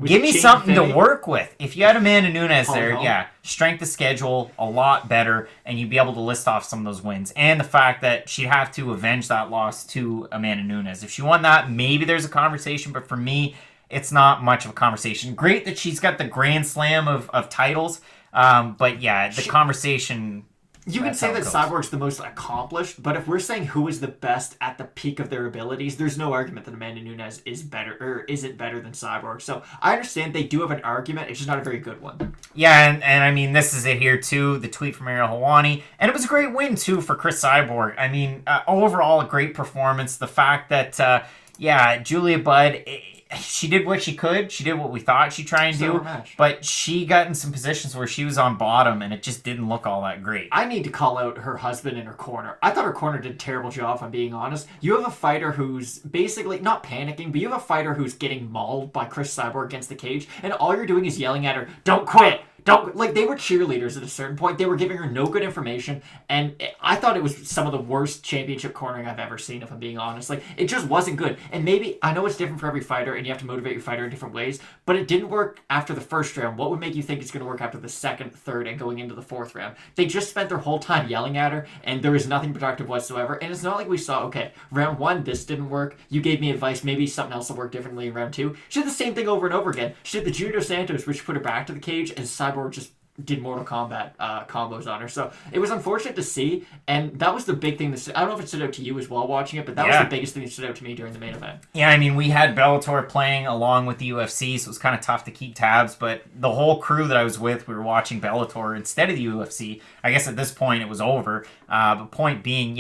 Give me something to work with. If you had Amanda Nunes there, strength of schedule a lot better, and you'd be able to list off some of those wins. And the fact that she'd have to avenge that loss to Amanda Nunes. If she won that, maybe there's a conversation, but for me, it's not much of a conversation. Great that she's got the Grand Slam of titles, but the conversation... You can say that Cyborg's the most accomplished, but if we're saying who is the best at the peak of their abilities, there's no argument that Amanda Nunes is better or isn't better than Cyborg. So I understand they do have an argument, it's just not a very good one. Yeah, and I mean, this is it here too, the tweet from Ariel Helwani, and it was a great win too for Chris Cyborg. I mean, overall, a great performance. The fact that, Julia Budd... She did what she could. She did what we thought she'd try and do. But she got in some positions where she was on bottom, and it just didn't look all that great. I need to call out her husband in her corner. I thought her corner did a terrible job, if I'm being honest. You have a fighter who's basically not panicking, but you have a fighter who's getting mauled by Chris Cyborg against the cage, and all you're doing is yelling at her, "Don't quit! don't, like, they were cheerleaders at a certain point. They were giving her no good information, and I thought it was some of the worst championship cornering I've ever seen, if I'm being honest. Like, it just wasn't good. And maybe, I know it's different for every fighter, and you have to motivate your fighter in different ways, but it didn't work after the first round. What would make you think it's going to work after the second, third, and going into the fourth round? They just spent their whole time yelling at her, and there was nothing productive whatsoever. And it's not like we saw, okay, round one, this didn't work. You gave me advice. Maybe something else will work differently in round two. She did the same thing over and over again. She did the Junior Santos, which put her back to the cage, and Cyborg just did Mortal Kombat combos on her. So it was unfortunate to see, and that was the big thing. I don't know if it stood out to you as well watching it, but that was the biggest thing that stood out to me during the main event. Yeah, I mean, we had Bellator playing along with the UFC, so it was kind of tough to keep tabs, but the whole crew that I was with, we were watching Bellator instead of the UFC. I guess at this point it was over. But point being,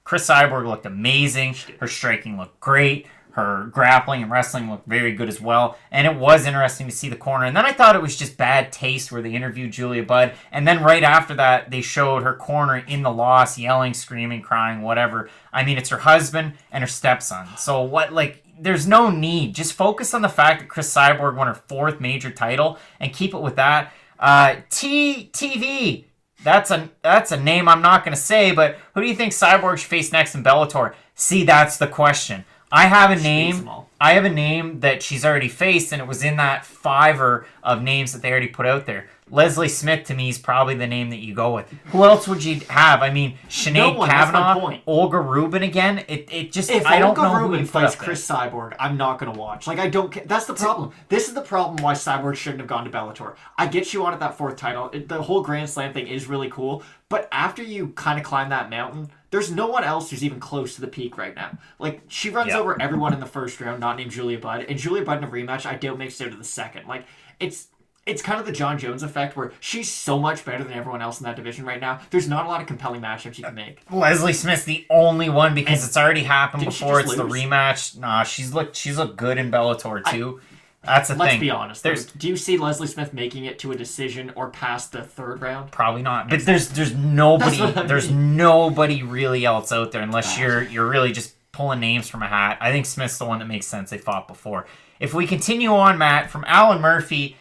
Chris Cyborg looked amazing. Her striking looked great. Her grappling and wrestling looked very good as well. And it was interesting to see the corner. And then I thought it was just bad taste where they interviewed Julia Budd. And then right after that, they showed her corner in the loss, yelling, screaming, crying, whatever. I mean, it's her husband and her stepson. So what, like, there's no need. Just focus on the fact that Chris Cyborg won her 4th major title and keep it with that. TV. That's a name I'm not going to say, but who do you think Cyborg should face next in Bellator? See, that's the question. I have a name that she's already faced, and it was in that fiver of names that they already put out there. Leslie Smith, to me, is probably the name that you go with. Who else would you have? I mean, Sinead Kavanaugh, Olga Rubin again. It just, if I don't Olga know Rubin who fights Chris Cyborg, I'm not going to watch. Like, I don't. That's the problem. This is the problem why Cyborg shouldn't have gone to Bellator. I get you on at that 4th title. The whole Grand Slam thing is really cool, but after you kind of climb that mountain, there's no one else who's even close to the peak right now. Like, she runs over everyone in the first round, not named Julia Budd. And Julia Budd in a rematch, I doubt makes it out to the second. Like, it's kind of the John Jones effect where she's so much better than everyone else in that division right now. There's not a lot of compelling matchups you can make. Leslie Smith's the only one because it's already happened before. It's lose? the rematch. Nah, she's looked good in Bellator too. That's the thing. Let's be honest. Do you see Leslie Smith making it to a decision or past the 3rd round? Probably not. But there's nobody there's nobody really else out there unless you're really just pulling names from a hat. I think Smith's the one that makes sense. They fought before. If we continue on, Matt, from Alan Murphy,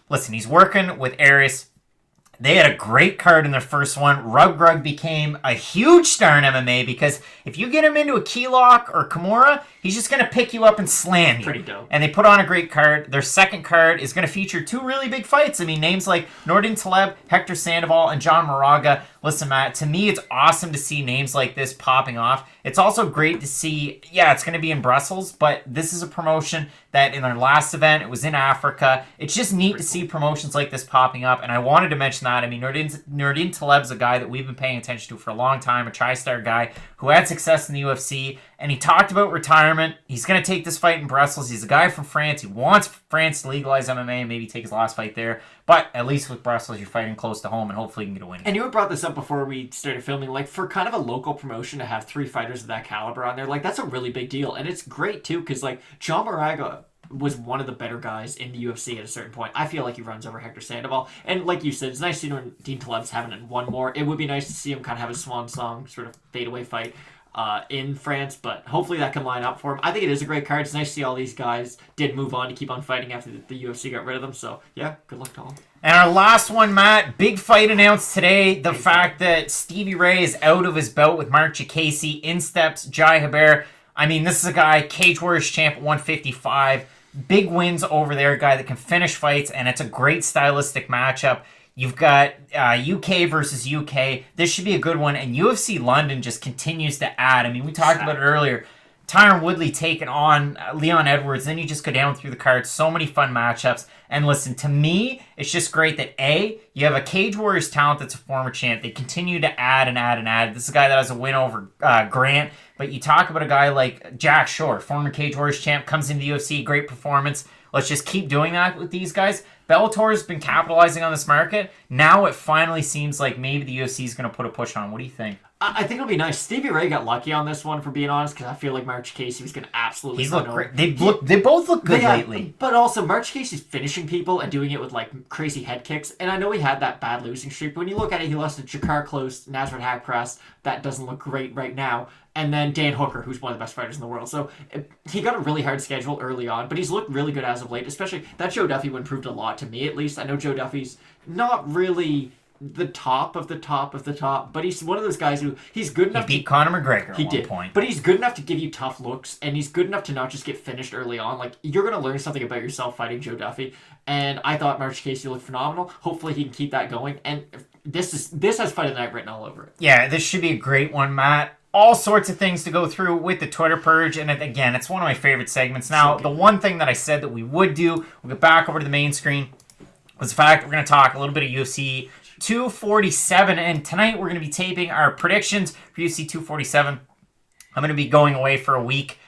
listen, he's working with Aries. They had a great card in their first one. Rug became a huge star in MMA because if you get him into a key lock or Kimura, he's just going to pick you up and slam you. Pretty dope. And they put on a great card. Their second card is going to feature 2 really big fights. I mean, names like Nordin Taleb, Hector Sandoval, and John Moraga. Listen, Matt, to me, it's awesome to see names like this popping off. It's also great to see, it's going to be in Brussels, but this is a promotion that in their last event, it was in Africa. It's just neat to see promotions like this popping up, and I wanted to mention that. I mean, Nordin Taleb's a guy that we've been paying attention to for a long time, a tri-star guy who had success in the UFC, and he talked about retirement. He's going to take this fight in Brussels. He's a guy from France. He wants France to legalize MMA and maybe take his last fight there. But at least with Brussels, you're fighting close to home, and hopefully you can get a win. And you had brought this up before we started filming. Like, for kind of a local promotion to have 3 fighters of that caliber on there, like, that's a really big deal. And it's great, too, because, like, John Moraga was one of the better guys in the UFC at a certain point. I feel like he runs over Hector Sandoval. And like you said, it's nice to see Dean Taleb's having one more. It would be nice to see him kind of have a swan song sort of fadeaway fight in France, but hopefully that can line up for him. I think it is a great card. It's nice to see all these guys did move on to keep on fighting after the UFC got rid of them. So, yeah, good luck to all. And our last one, Matt, big fight announced today. The fact that Stevie Ray is out of his bout with Mark Chikasi. In steps Jai Herbert. I mean, this is a guy, Cage Warriors champ at 155. Big wins over there, a guy that can finish fights, and it's a great stylistic matchup. You've got UK versus UK. This should be a good one, and UFC London just continues to add. I mean, we talked about it earlier. Tyron Woodley taking on Leon Edwards. Then you just go down through the card. So many fun matchups. And listen, to me, it's just great that you have a Cage Warriors talent that's a former champ. They continue to add and add and add. This is a guy that has a win over Grant. But you talk about a guy like Jack Shore, former Cage Warriors champ, comes into the UFC, great performance. Let's just keep doing that with these guys. Bellator has been capitalizing on this market. Now it finally seems like maybe the UFC is going to put a push on. What do you think? I think it'll be nice. Stevie Ray got lucky on this one, for being honest, because I feel like Mark Casey was going to absolutely. He's looked great. They both look good lately. But also, Mark Casey's finishing people and doing it with like crazy head kicks. And I know he had that bad losing streak, but when you look at it, he lost to Jakar Close, Nasrat Haqparast. That doesn't look great right now. and then Dan Hooker, who's one of the best fighters in the world. So he got a really hard schedule early on, but he's looked really good as of late, especially that Joe Duffy one proved a lot to me, at least. I know Joe Duffy's not really the top of the top of the top, but he's one of those guys who he's good enough. He beat Conor McGregor at one point. But he's good enough to give you tough looks, and he's good enough to not just get finished early on. Like, you're going to learn something about yourself fighting Joe Duffy, and I thought March Casey looked phenomenal. Hopefully he can keep that going, and this has Fight of the Night written all over it. Yeah, this should be a great one, Matt. All sorts of things to go through with the Twitter Purge, and again, it's one of my favorite segments. Now, the one thing that I said that we would do, we'll get back over to the main screen, was the fact we're going to talk a little bit of UFC 247, and tonight we're going to be taping our predictions for UFC 247. I'm going to be going away for a week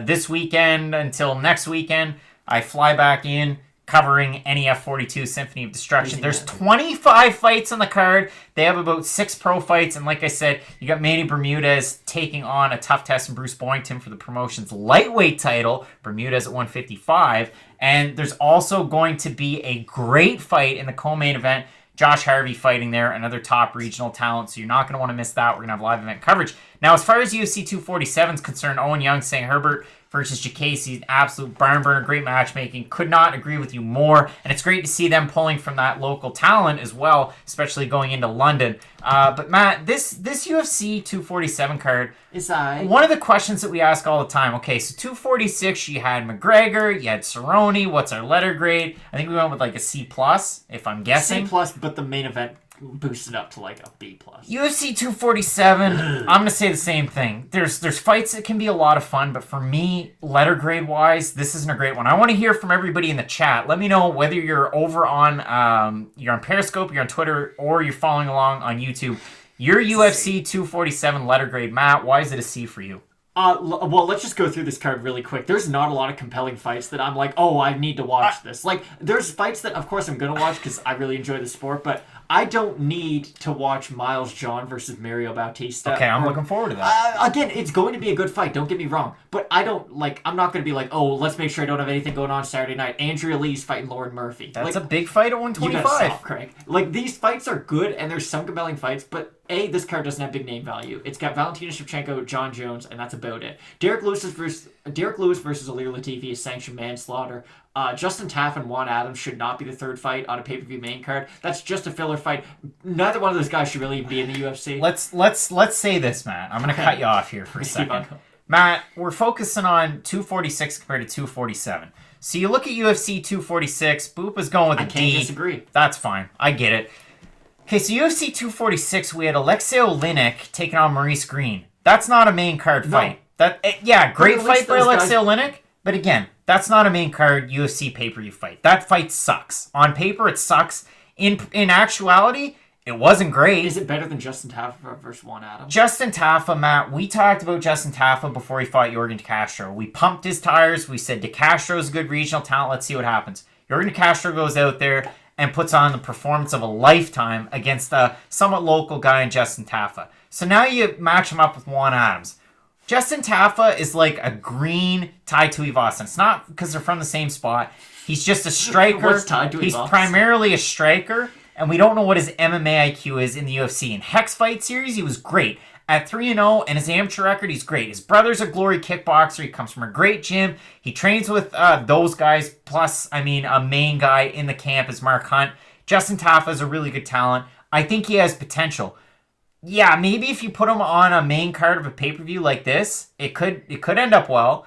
this weekend until next weekend. I fly back in covering NEF 42 Symphony of Destruction. There's 25 fights on the card. They have about 6 pro fights, and like I said, you got Manny Bermudez taking on a tough test in Bruce Boynton for the promotion's lightweight title. Bermudez at 155, and there's also going to be a great fight in the co-main event. Josh Harvey fighting there, another top regional talent, so you're not going to want to miss that. We're going to have live event coverage. Now, as far as UFC 247 is concerned, Owen Young, St. Herbert versus Jacasey, an absolute barn burner, great matchmaking. Could not agree with you more, and it's great to see them pulling from that local talent as well, especially going into London. But Matt, this UFC 247 card is one of the questions that we ask all the time. Okay, so 246, you had McGregor, you had Cerrone. What's our letter grade? I think we went with like a C+, if I'm guessing. C+, but the main event boosted up to like a B+. UFC 247, I'm going to say the same thing. There's fights that can be a lot of fun, but for me, letter grade wise, this isn't a great one. I want to hear from everybody in the chat. Let me know whether you're over on you're on Periscope, you're on Twitter, or you're following along on YouTube. Your UFC 247 letter grade, Matt, why is it a C for you? Well, let's just go through this card really quick. There's not a lot of compelling fights that I'm like, oh, I need to watch this. Like, there's fights that, of course, I'm going to watch because I really enjoy the sport, but I don't need to watch Miles John versus Mario Bautista. Okay, I'm looking forward to that. Again, it's going to be a good fight, don't get me wrong, but I'm not going to be like, oh, let's make sure I don't have anything going on Saturday night. Andrea Lee's fighting Lauren Murphy. That's a big fight at 125. You gotta stop, Craig. Like, these fights are good, and there's some compelling fights, but this card doesn't have big name value. It's got Valentina Shevchenko, John Jones, and that's about it. Derek Lewis versus Alir Latifi is sanctioned manslaughter. Justin Taff and Juan Adams should not be the third fight on a pay-per-view main card. That's just a filler fight. Neither one of those guys should really be in the UFC. Let's say this, Matt. I'm going to cut you off here for a second. Matt, we're focusing on 246 compared to 247. So you look at UFC 246, Boop is going with a D. I can't disagree. That's fine. I get it. Okay, so UFC 246, we had Alexei Olynyk taking on Maurice Greene. That's not a main card fight. Great fight by Alexei Olynyk, but again, that's not a main card UFC pay-per-view fight. That fight sucks. On paper, it sucks. In actuality, it wasn't great. Is it better than Justin Taffa versus Juan Adams? Justin Taffa, Matt, we talked about Justin Taffa before he fought Yorgan De Castro. We pumped his tires. We said De Castro's a good regional talent. Let's see what happens. Yorgan De Castro goes out there and puts on the performance of a lifetime against a somewhat local guy in Justin Taffa. So now you match him up with Juan Adams. Justin Taffa is like a green Tai Tuivasa. It's not because they're from the same spot. He's just a striker. What's Tai Tuivasa? He's primarily a striker, and we don't know what his MMA IQ is in the UFC. In Hex Fight Series, he was great. At 3-0, and his amateur record, he's great. His brother's a glory kickboxer. He comes from a great gym. He trains with those guys, plus, a main guy in the camp is Mark Hunt. Justin Taffa is a really good talent. I think he has potential. Yeah, maybe if you put him on a main card of a pay-per-view like this, it could end up well.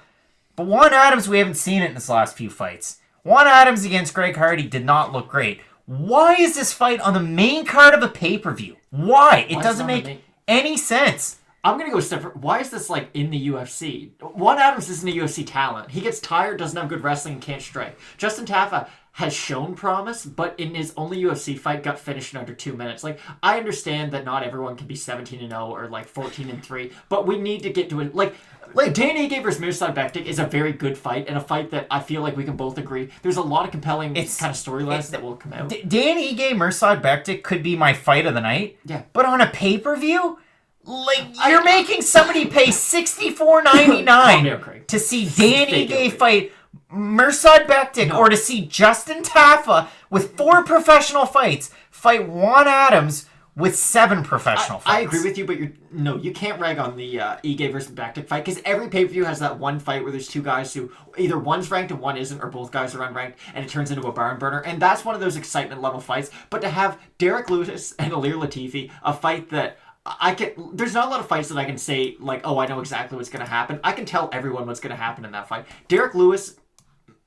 But Juan Adams, we haven't seen it in his last few fights. Juan Adams against Greg Hardy did not look great. Why is this fight on the main card of a pay-per-view? Why? It doesn't make any sense. I'm going to go a step further. Why is this like in the UFC? Juan Adams isn't a UFC talent. He gets tired, doesn't have good wrestling, and can't strike. Justin Taffa has shown promise, but in his only UFC fight got finished in under 2 minutes. Like, I understand that not everyone can be 17-0 or like 14-3, but we need to get to it. Like Dan Ige versus Mirsad Bektic is a very good fight, and a fight that I feel like we can both agree there's a lot of compelling kind of storylines that will come out. Dan Ige Mirsad Bektic could be my fight of the night. Yeah, but on a pay-per-view, like, you're making somebody pay $64.99 to see Dan Ige fight Mirsad Bektic, or to see Justin Taffa with 4 professional fights fight Juan Adams with 7 professional fights. I agree with you, but you can't rag on the Ige versus Bektic fight, because every pay-per-view has that one fight where there's two guys who either one's ranked and one isn't, or both guys are unranked, and it turns into a barn burner, and that's one of those excitement level fights. But to have Derek Lewis and Ilir Latifi, a fight that there's not a lot of fights that I can say, like, oh, I know exactly what's going to happen. I can tell everyone what's going to happen in that fight. Derek Lewis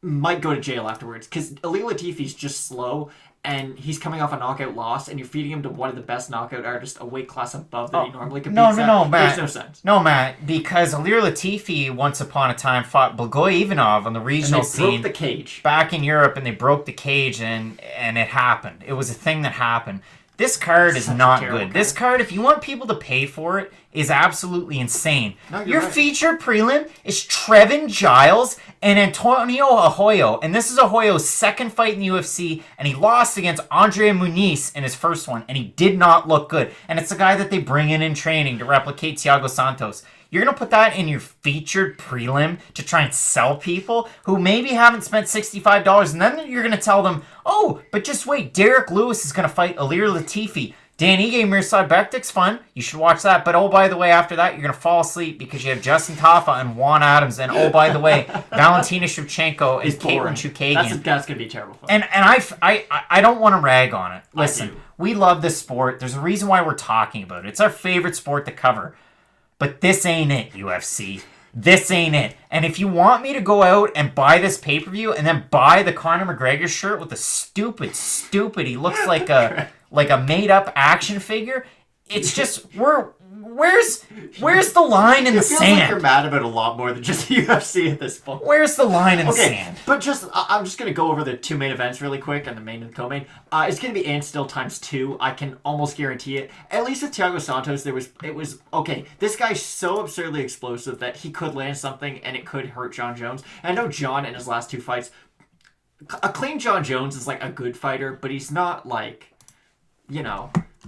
might go to jail afterwards, because Ilir Latifi's just slow, and he's coming off a knockout loss, and you're feeding him to one of the best knockout artists, a weight class above that he normally competes at. No, Matt. Makes no sense. No, Matt, because Ilir Latifi once upon a time fought Blagoy Ivanov on the regional scene. And they broke the cage. Back in Europe, and they broke the cage, and it happened. It was a thing that happened. This card is not good. Card. This card, if you want people to pay for it, is absolutely insane. No, Your featured prelim is Trevon Giles and Antonio Arroyo. And this is Arroyo's second fight in the UFC, and he lost against Andre Muniz in his first one, and he did not look good. And it's the guy that they bring in training to replicate Thiago Santos. You're going to put that in your featured prelim to try and sell people who maybe haven't spent $65, and then you're going to tell them, oh, but just wait, Derek Lewis is going to fight Ilir Latifi. Dan Ige, Mirsad Bektic's fun. You should watch that. But oh, by the way, after that, you're going to fall asleep because you have Justin Tafa and Juan Adams. And oh, by the way, Valentina Shevchenko and Caitlin Chu Kagan. That's going to be terrible fun. And I don't want to rag on it. Listen, we love this sport. There's a reason why we're talking about it. It's our favorite sport to cover. But this ain't it, UFC. This ain't it. And if you want me to go out and buy this pay-per-view and then buy the Conor McGregor shirt with the stupid, he looks like a made-up action figure, it's just, where's the line in the sand? It feels like you're mad about a lot more than just the UFC at this point. Where's the line in the sand? But I'm just going to go over the two main events really quick, and the main and the co-main. It's going to be and still times 2. I can almost guarantee it. At least with Thiago Santos, it was okay. This guy's so absurdly explosive that he could land something, and it could hurt John Jones. And I know John in his last 2 fights, a clean John Jones is like a good fighter, but he's not like,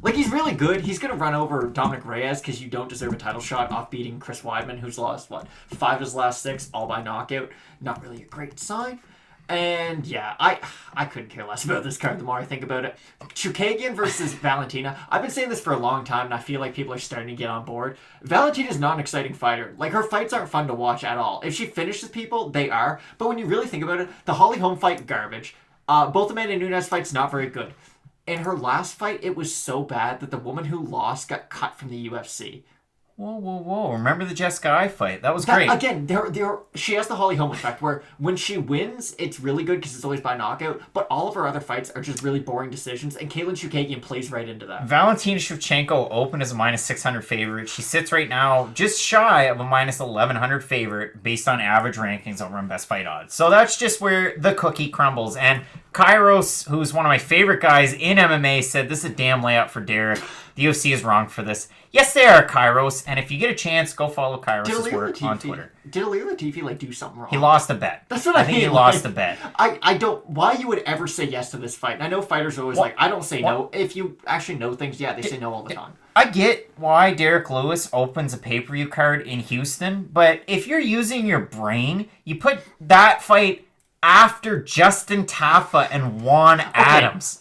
like, he's really good. He's going to run over Dominic Reyes because you don't deserve a title shot off beating Chris Weidman, who's lost, 5 of his last 6, all by knockout. Not really a great sign. And, yeah, I couldn't care less about this card the more I think about it. Chu Kagan versus Valentina. I've been saying this for a long time, and I feel like people are starting to get on board. Valentina's not an exciting fighter. Like, her fights aren't fun to watch at all. If she finishes people, they are. But when you really think about it, the Holly Holm fight, garbage. Both Amanda Nunes fights, not very good. In her last fight, it was so bad that the woman who lost got cut from the UFC. Whoa. Remember the Jessica I fight? That was great. Again, she has the Holly Holm effect where when she wins, it's really good because it's always by knockout, but all of her other fights are just really boring decisions, and Caitlin Chu Kagan plays right into that. Valentina Shevchenko opened as a -600 favorite. She sits right now just shy of a -1100 favorite based on average rankings over on Best Fight Odds. So that's just where the cookie crumbles. And Kairos, who's one of my favorite guys in MMA, said this is a damn layup for Derek. The UFC is wrong for this. Yes, they are, Kairos. And if you get a chance, go follow Kairos' work on Twitter. Did Ilir Latifi do something wrong? He lost a bet. That's what I think he lost a bet. I don't. Why you would ever say yes to this fight? And I know fighters are always I don't say no. If you actually know things, they say no all the time. I get why Derek Lewis opens a pay-per-view card in Houston, but if you're using your brain, you put that fight after Justin Tafa and Juan Adams.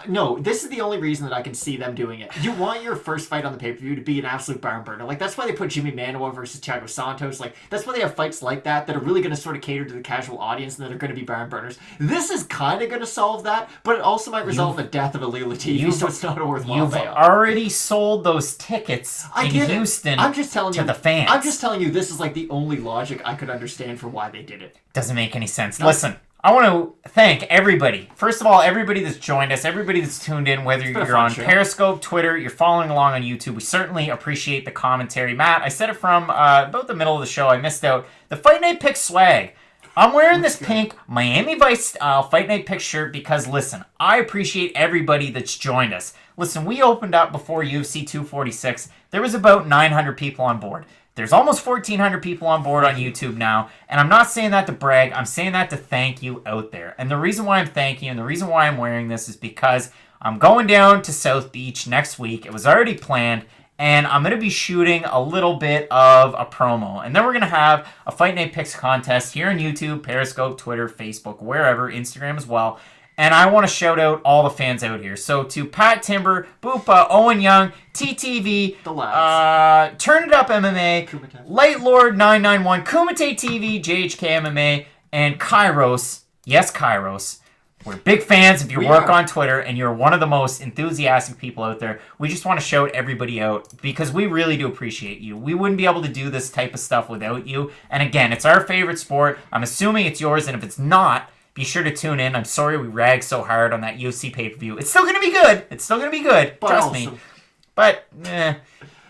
No, this is the only reason that I can see them doing it. You want your first fight on the pay-per-view to be an absolute barn burner. Like, that's why they put Jimmy Manuwa versus Thiago Santos. Like, that's why they have fights like that are really going to sort of cater to the casual audience and that are going to be barn burners. This is kind of going to solve that, but it also might result in the death of Ilir Latifi, so it's not a worthwhile payoff. You've already sold those tickets in Houston to the fans. I'm just telling you, this is like the only logic I could understand for why they did it. Doesn't make any sense. No. Listen, I want to thank everybody. First of all, everybody that's joined us, everybody that's tuned in, whether you're on Periscope, Twitter, you're following along on YouTube. We certainly appreciate the commentary. Matt, I said it from about the middle of the show. I missed out. The Fight Night Pick swag. I'm wearing this pink Miami Vice style Fight Night Pick shirt because, listen, I appreciate everybody that's joined us. Listen, we opened up before UFC 246. There was about 900 people on board. There's almost 1,400 people on board on YouTube now, and I'm not saying that to brag. I'm saying that to thank you out there. And the reason why I'm thanking you and the reason why I'm wearing this is because I'm going down to South Beach next week. It was already planned, and I'm going to be shooting a little bit of a promo. And then we're going to have a Fight Night Picks contest here on YouTube, Periscope, Twitter, Facebook, wherever, Instagram as well. And I want to shout out all the fans out here. So to Pat Timber, Boopa, Owen Young, TTV, The lads. Turn It Up MMA, Kumite. Light Lord 991, Kumite TV, JHK MMA, and Kairos. Yes, Kairos. We're big fans of your work on Twitter, and you're one of the most enthusiastic people out there. We just want to shout everybody out because we really do appreciate you. We wouldn't be able to do this type of stuff without you. And again, it's our favorite sport. I'm assuming it's yours, and if it's not, be sure to tune in. I'm sorry we ragged so hard on that UFC pay-per-view. It's still going to be good. It's still going to be good. Trust me.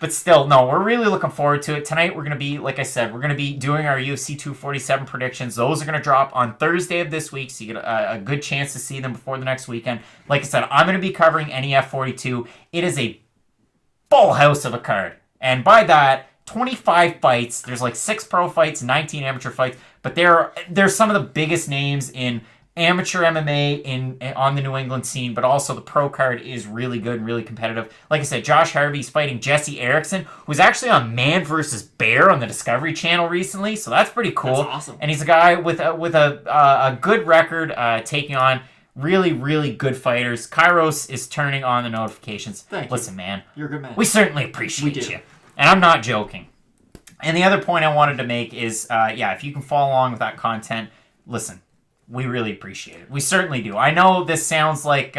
But still, no, we're really looking forward to it. Tonight, we're going to be, like I said, we're going to be doing our UFC 247 predictions. Those are going to drop on Thursday of this week, so you get a good chance to see them before the next weekend. Like I said, I'm going to be covering NEF 42. It is a full house of a card. And by that, 25 fights. There's like 6 pro fights, 19 amateur fights. But there's some of the biggest names in amateur MMA on the New England scene, but also the pro card is really good and really competitive. Like I said, Josh Harvey's fighting Jesse Erickson, who's actually on Man vs. Bear on the Discovery Channel recently, so that's pretty cool. That's awesome. And he's a guy with a good record taking on really, really good fighters. Kairos is turning on the notifications. Thank you. Listen, man. You're a good man. We certainly appreciate We do. you. And I'm not joking. And the other point I wanted to make is, if you can follow along with that content, listen, we really appreciate it. We certainly do. I know this sounds like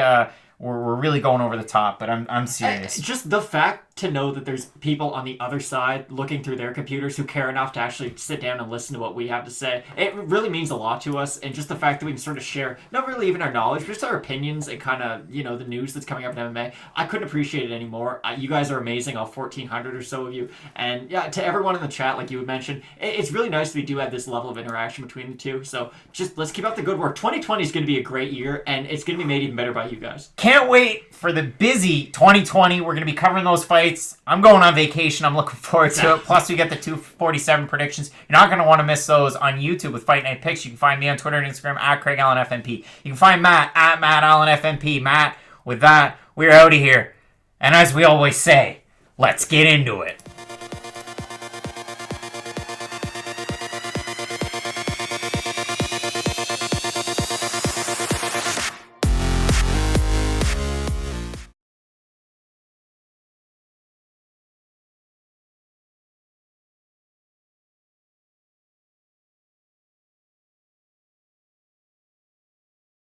we're really going over the top, but I'm serious. Just the fact to know that there's people on the other side looking through their computers who care enough to actually sit down and listen to what we have to say, it really means a lot to us. And just the fact that we can sort of share, not really even our knowledge, but just our opinions and kind of, the news that's coming up in MMA, I couldn't appreciate it anymore. You guys are amazing, all 1,400 or so of you. And yeah, to everyone in the chat, like you had mentioned, it's really nice that we do have this level of interaction between the two. So just let's keep up the good work. 2020 is going to be a great year, and it's going to be made even better by you guys. Can't wait for the busy 2020. We're going to be covering those fights. I'm going on vacation. I'm looking forward to it. Plus, we get the 247 predictions. You're not going to want to miss those on YouTube with Fight Night Picks. You can find me on Twitter and Instagram at Craig Allen FNP. You can find Matt at Matt Allen FNP. Matt, with that, we're out of here. And as we always say, let's get into it.